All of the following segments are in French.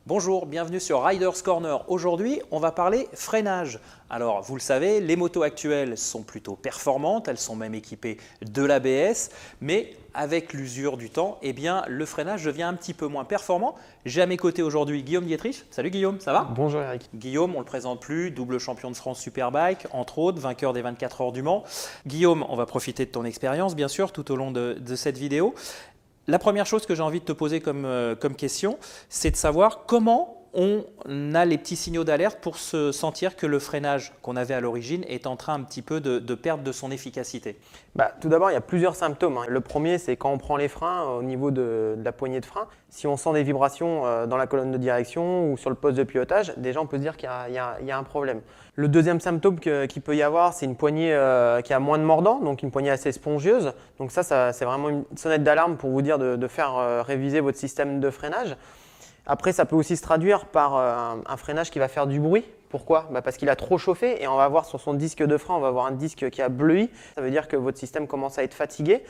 Bonjour, bienvenue sur Riders Corner. Aujourd'hui, on va parler freinage. Alors, vous le savez, les motos actuelles sont plutôt performantes, elles sont même équipées de l'ABS, mais avec l'usure du temps, eh bien, le freinage devient un petit peu moins performant. J'ai à mes côtés aujourd'hui Guillaume Dietrich. Salut Guillaume, ça va? Bonjour Eric. Guillaume, on ne le présente plus, double champion de France Superbike, entre autres, vainqueur des 24 heures du Mans. Guillaume, on va profiter de ton expérience, bien sûr, tout au long de cette vidéo. La première chose que j'ai envie de te poser comme question, c'est de savoir comment on a les petits signaux d'alerte pour se sentir que le freinage qu'on avait à l'origine est en train un petit peu de perdre de son efficacité. Tout d'abord, il y a plusieurs symptômes. Le premier, c'est quand on prend les freins au niveau de la poignée de frein. Si on sent des vibrations dans la colonne de direction ou sur le poste de pilotage, déjà on peut se dire qu'il y a un problème. Le deuxième symptôme qu'il peut y avoir, c'est une poignée qui a moins de mordant, donc une poignée assez spongieuse. Donc ça c'est vraiment une sonnette d'alarme pour vous dire de faire réviser votre système de freinage. Après, ça peut aussi se traduire par un freinage qui va faire du bruit. Pourquoi? Parce qu'il a trop chauffé et on va voir sur son disque de frein, on va voir un disque qui a bleui. Ça veut dire que votre système commence à être fatigué.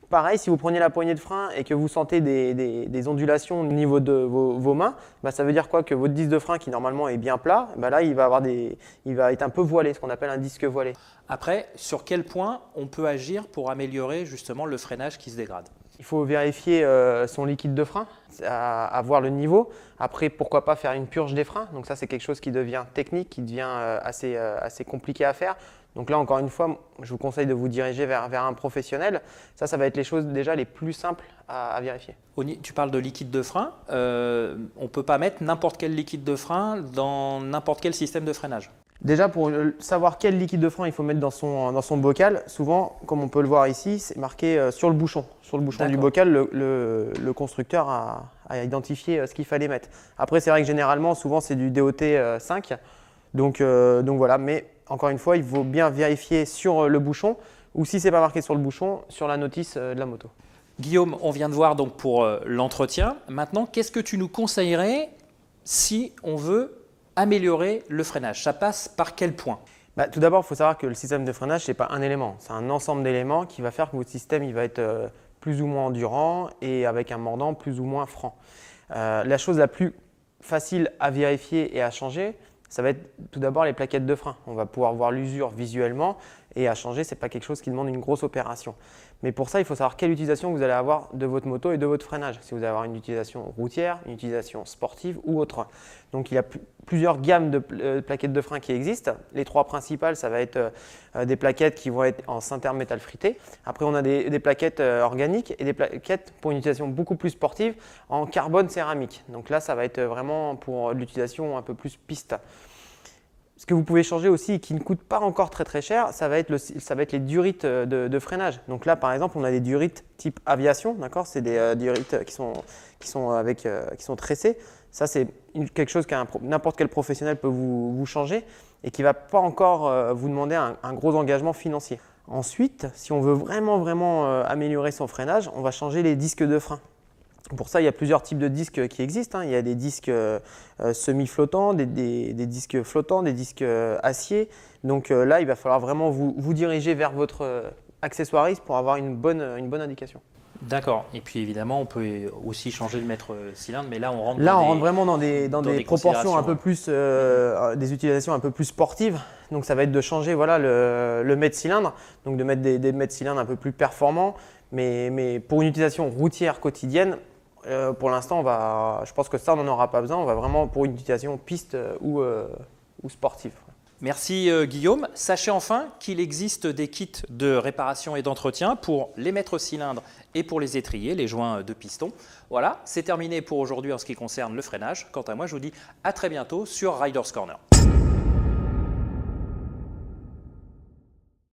Pareil, si vous prenez la poignée de frein et que vous sentez des ondulations au niveau de vos mains, ça veut dire quoi? Que votre disque de frein qui normalement est bien plat, là il va être un peu voilé, ce qu'on appelle un disque voilé. Après, sur quel point on peut agir pour améliorer justement le freinage qui se dégrade? Il faut vérifier son liquide de frein, à voir le niveau. Après, pourquoi pas faire une purge des freins. Donc ça, c'est quelque chose qui devient technique, qui devient assez compliqué à faire. Donc là, encore une fois, je vous conseille de vous diriger vers un professionnel. Ça va être les choses déjà les plus simples à vérifier. Tu parles de liquide de frein. On ne peut pas mettre n'importe quel liquide de frein dans n'importe quel système de freinage. Déjà, pour savoir quel liquide de frein il faut mettre dans son bocal, souvent, comme on peut le voir ici, c'est marqué sur le bouchon. Sur le bouchon du bocal, le constructeur a identifié ce qu'il fallait mettre. Après, c'est vrai que généralement, souvent, c'est du DOT 5. Donc voilà, mais encore une fois, il faut bien vérifier sur le bouchon ou si ce n'est pas marqué sur le bouchon, sur la notice de la moto. Guillaume, on vient de voir donc pour l'entretien. Maintenant, qu'est-ce que tu nous conseillerais si on veut améliorer le freinage? Ça passe par quel point? Tout d'abord, il faut savoir que le système de freinage, ce n'est pas un élément. C'est un ensemble d'éléments qui va faire que votre système il va être plus ou moins endurant et avec un mordant plus ou moins franc. La chose la plus facile à vérifier et à changer, ça va être tout d'abord les plaquettes de frein. On va pouvoir voir l'usure visuellement et à changer, ce n'est pas quelque chose qui demande une grosse opération. Mais pour ça, il faut savoir quelle utilisation vous allez avoir de votre moto et de votre freinage. Si vous allez avoir une utilisation routière, une utilisation sportive ou autre. Donc il y a plusieurs gammes de plaquettes de frein qui existent. Les trois principales, ça va être des plaquettes qui vont être en sinter-métal frité. Après, on a des plaquettes organiques et des plaquettes pour une utilisation beaucoup plus sportive en carbone céramique. Donc là, ça va être vraiment pour l'utilisation un peu plus piste. Ce que vous pouvez changer aussi et qui ne coûte pas encore très cher, ça va être les durites de freinage. Donc là, par exemple, on a des durites type aviation, d'accord? C'est des durites qui sont tressées. Ça, c'est quelque chose que n'importe quel professionnel peut vous changer et qui ne va pas encore vous demander un gros engagement financier. Ensuite, si on veut vraiment améliorer son freinage, on va changer les disques de frein. Pour ça, il y a plusieurs types de disques qui existent. Il y a des disques semi-flottants, des disques flottants, des disques acier. Donc là, il va falloir vraiment vous diriger vers votre accessoiriste pour avoir une bonne indication. D'accord. Et puis évidemment, on peut aussi changer le maître cylindre, mais là, on rentre vraiment dans des proportions un peu plus, des utilisations un peu plus sportives. Donc ça va être de changer le mètre cylindre, donc de mettre des mètres cylindres un peu plus performants. Mais pour une utilisation routière quotidienne, pour l'instant, je pense que ça, on n'en aura pas besoin. On va vraiment pour une utilisation piste ou sportive. Merci Guillaume. Sachez enfin qu'il existe des kits de réparation et d'entretien pour les maîtres cylindres et pour les étriers, les joints de piston. Voilà, c'est terminé pour aujourd'hui en ce qui concerne le freinage. Quant à moi, je vous dis à très bientôt sur Riders Corner.